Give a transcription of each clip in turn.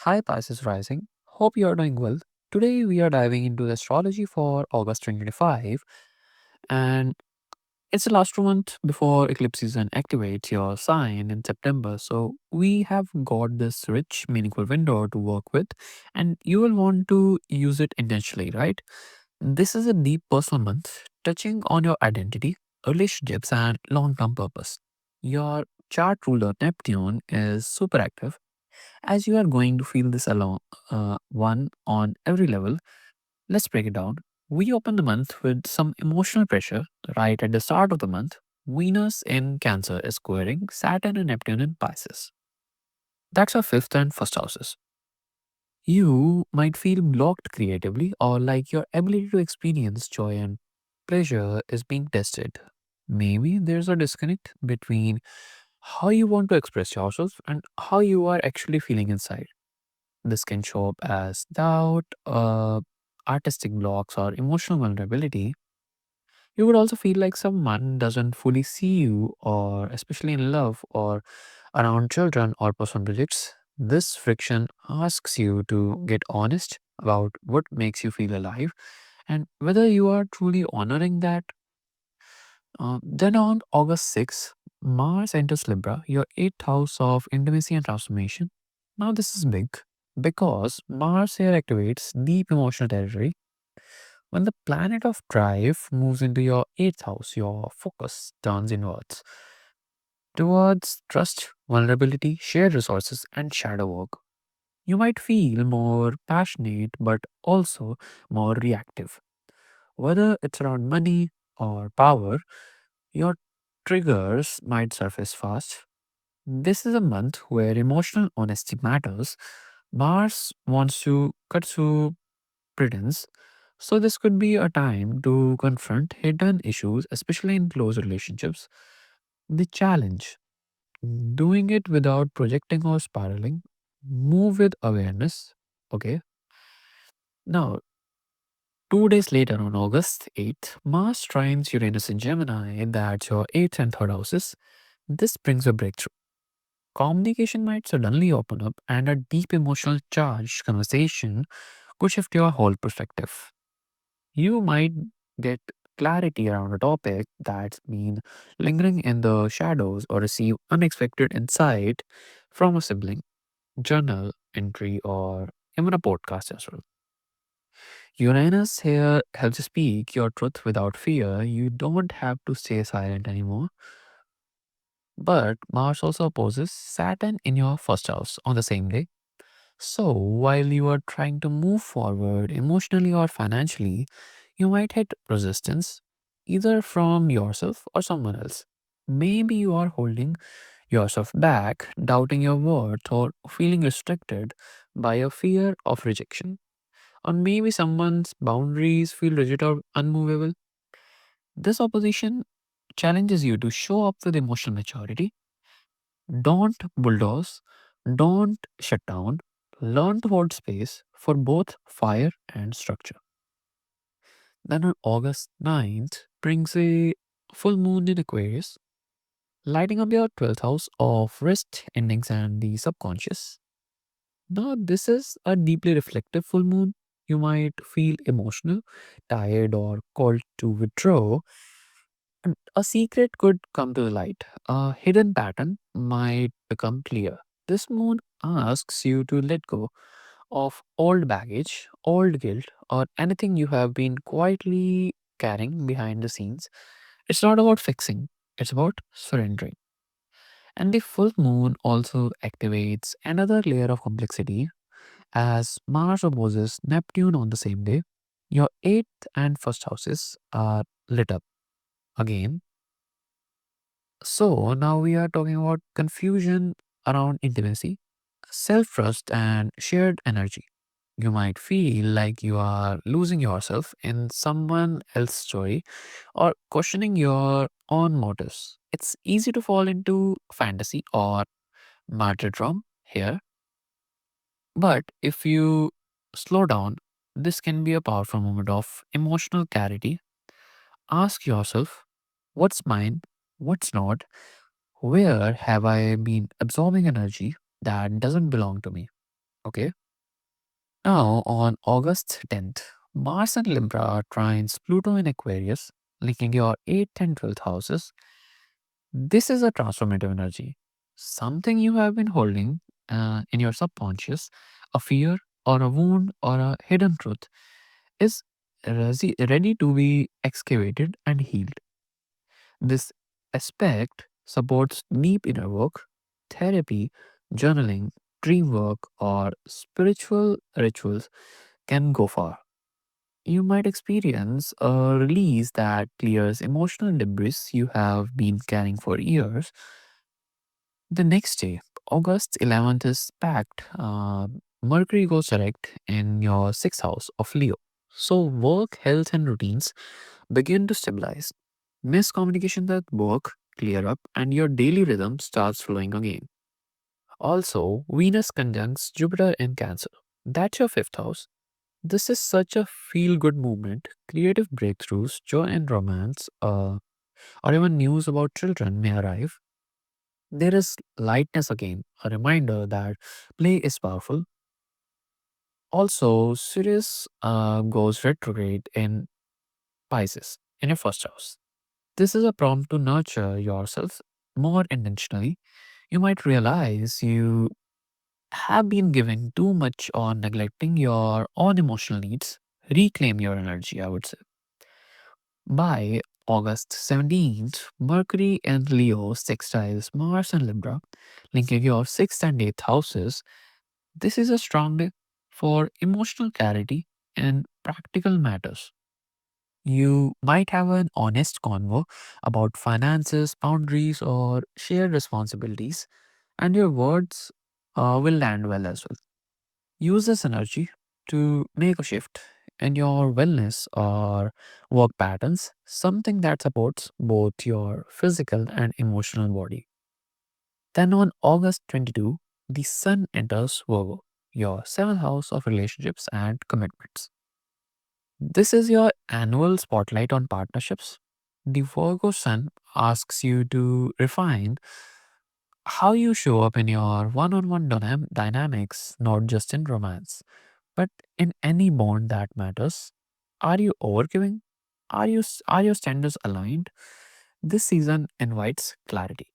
Hi, Pisces Rising. Hope you are doing well. Today we are diving into the astrology for August 2025, and it's the last month before eclipse season activates your sign in September. So we have got this rich, meaningful window to work with, and you will want to use it intentionally, right? This is a deep personal month, touching on your identity, relationships, and long-term purpose. Your chart ruler Neptune is super active as you are going to feel this alone, one on every level. Let's break it down. We open the month with some emotional pressure. Right at the start of the month, Venus in Cancer is squaring Saturn and Neptune in Pisces. That's our fifth and first houses. You might feel blocked creatively or like your ability to experience joy and pleasure is being tested. Maybe there's a disconnect between how you want to express yourself and how you are actually feeling inside. This can show up as doubt, artistic blocks, or emotional vulnerability. You would also feel like someone doesn't fully see you, or especially in love or around children or personal projects. This friction asks you to get honest about what makes you feel alive and whether you are truly honoring that. Then on August 6th, Mars enters Libra, your eighth house of intimacy and transformation. Now, this is big because Mars here activates deep emotional territory. When the planet of drive moves into your eighth house, your focus turns inwards towards trust, vulnerability, shared resources, and shadow work. You might feel more passionate but also more reactive. Whether it's around money or power, your triggers might surface fast. This is a month where emotional honesty matters. Mars wants to cut through pretense, so this could be a time to confront hidden issues, especially in close relationships. The challenge, doing it without projecting or spiraling, move with awareness. Okay. Now, 2 days later on August 8th, Mars trines Uranus in Gemini, that's your 8th and 3rd houses. This brings a breakthrough. Communication might suddenly open up, and a deep emotional charged conversation could shift your whole perspective. You might get clarity around a topic that's been lingering in the shadows or receive unexpected insight from a sibling, journal entry, or even a podcast as well. Uranus here helps you speak your truth without fear. You don't have to stay silent anymore. But Mars also opposes Saturn in your first house on the same day. So, while you are trying to move forward emotionally or financially, you might hit resistance either from yourself or someone else. Maybe you are holding yourself back, doubting your worth, or feeling restricted by a fear of rejection. Or maybe someone's boundaries feel rigid or unmovable. This opposition challenges you to show up with emotional maturity. Don't bulldoze, don't shut down. Learn to hold space for both fire and structure. Then on August 9th brings a full moon in Aquarius, lighting up your 12th house of rest, endings, and the subconscious. Now, this is a deeply reflective full moon. You might feel emotional, tired, or called to withdraw. And a secret could come to the light. A hidden pattern might become clear. This moon asks you to let go of old baggage, old guilt, or anything you have been quietly carrying behind the scenes. It's not about fixing, it's about surrendering. And the full moon also activates another layer of complexity as Mars opposes Neptune on the same day. Your eighth and first houses are lit up again. So now we are talking about confusion around intimacy, self trust, and shared energy. You might feel like you are losing yourself in someone else's story or questioning your own motives. It's easy to fall into fantasy or martyrdom here, but if you slow down, this can be a powerful moment of emotional clarity. Ask yourself, what's mine, what's not, where have I been absorbing energy that doesn't belong to me? Okay. Now, on August 10th, Mars and Libra trines Pluto in Aquarius, linking your 8th and 12th houses. This is a transformative energy, something you have been holding in your subconscious, a fear or a wound or a hidden truth, is ready to be excavated and healed. This aspect supports deep inner work, therapy, journaling, dream work, or spiritual rituals can go far. You might experience a release that clears emotional debris you have been carrying for years. The next day, August 11th, is packed. Mercury goes direct in your sixth house of Leo. So, work, health, and routines begin to stabilize. Miscommunication at work clear up, and your daily rhythm starts flowing again. Also, Venus conjuncts Jupiter in Cancer. That's your fifth house. This is such a feel good movement. Creative breakthroughs, joy and romance, or even news about children may arrive. There is lightness again, a reminder that play is powerful. Also, Sirius goes retrograde in Pisces in your first house. This is a prompt to nurture yourself more intentionally. You might realize you have been giving too much or neglecting your own emotional needs. Reclaim your energy, I would say. By August 17th, Mercury and Leo sextiles Mars and Libra, linking your 6th and 8th houses. This is a strong day for emotional clarity and practical matters. You might have an honest convo about finances, boundaries, or shared responsibilities, and your words will land well as well. Use this energy to make a shift in your wellness or work patterns, something that supports both your physical and emotional body. Then on August 22, the Sun enters Virgo, your seventh house of relationships and commitments. This is your annual spotlight on partnerships. The Virgo Sun asks you to refine how you show up in your one on one dynamics, not just in romance, but in any bond that matters. Are you overgiving? Are your standards aligned? This season invites clarity.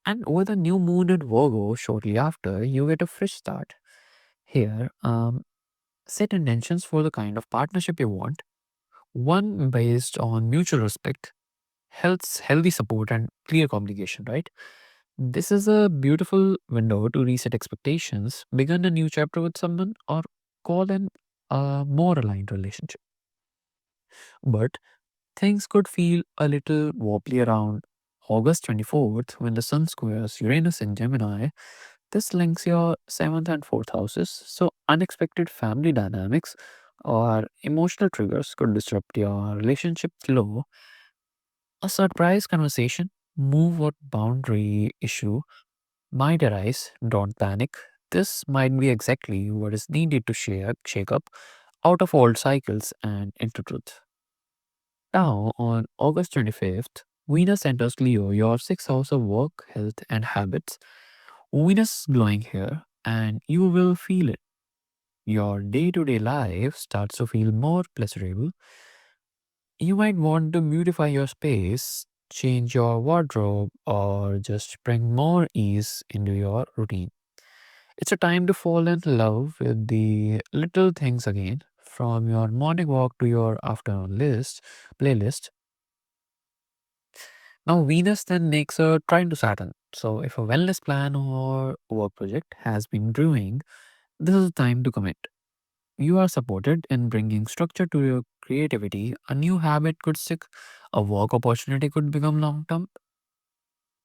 And with a new moon in Virgo shortly after, you get a fresh start. Here, set intentions for the kind of partnership you want, one based on mutual respect, healthy support, and clear communication, right? This is a beautiful window to reset expectations, begin a new chapter with someone, or call in a more aligned relationship. But things could feel a little wobbly around August 24th when the Sun squares Uranus in Gemini. This links your 7th and 4th houses, so unexpected family dynamics or emotional triggers could disrupt your relationship flow. A surprise conversation, move or boundary issue might arise. Don't panic. This might be exactly what is needed to shake up out of old cycles and into truth. Now, on August 25th, Venus enters Leo, your sixth house of work, health, and habits. Venus is glowing here, and you will feel it. Your day to day life starts to feel more pleasurable. You might want to beautify your space, change your wardrobe, or just bring more ease into your routine. It's a time to fall in love with the little things again, from your morning walk to your afternoon playlist. Now, Venus then makes a trine to Saturn. So, if a wellness plan or work project has been brewing, this is the time to commit. You are supported in bringing structure to your creativity. A new habit could stick, a work opportunity could become long term.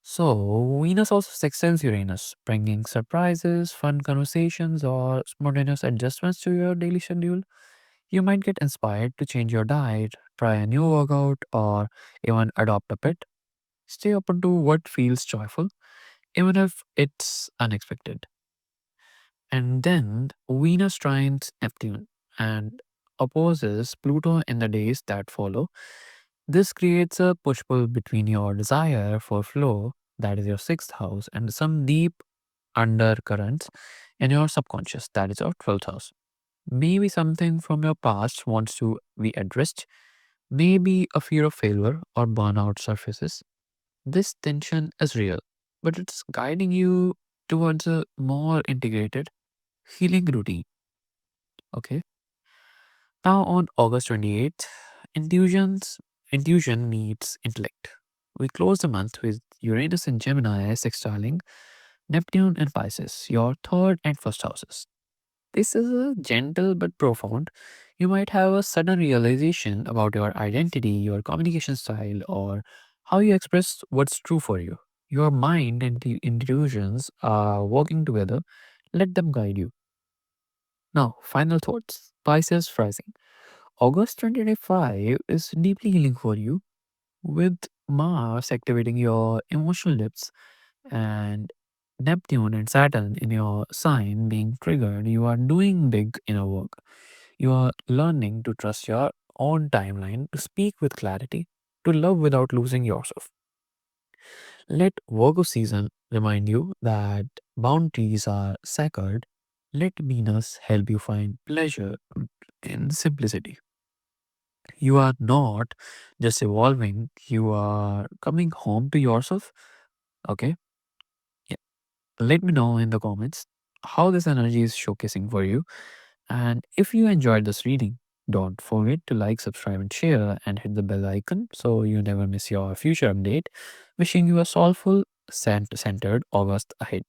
So, Venus also sextiles Uranus, bringing surprises, fun conversations, or spontaneous adjustments to your daily schedule. You might get inspired to change your diet, try a new workout, or even adopt a pet. Stay open to what feels joyful, even if it's unexpected. And then Venus trines Neptune and opposes Pluto in the days that follow. This creates a push pull between your desire for flow, that is your sixth house, and some deep undercurrents in your subconscious, that is your 12th house. Maybe something from your past wants to be addressed. Maybe a fear of failure or burnout surfaces. This tension is real, but it's guiding you towards a more integrated healing routine. Okay. Now on August 28th, intuition meets intellect. We close the month with Uranus and Gemini sextiling Neptune and Pisces, your third and first houses. This is a gentle but profound. You might have a sudden realization about your identity, your communication style, or how you express what's true for you. Your mind and the intuitions are working together. Let them guide you. Now, final thoughts. Pisces rising. August 2025 is deeply healing for you with Mars activating your emotional depths and Neptune and Saturn in your sign being triggered. You are doing big inner work. You are learning to trust your own timeline, to speak with clarity, to love without losing yourself. Let Virgo season remind you that boundaries are sacred. Let Venus help you find pleasure in simplicity. You are not just evolving, you are coming home to yourself. Okay. Yeah. Let me know in the comments how this energy is showcasing for you. And if you enjoyed this reading, don't forget to like, subscribe, and share, and hit the bell icon so you never miss your future update. Wishing you a soulful, centered August ahead.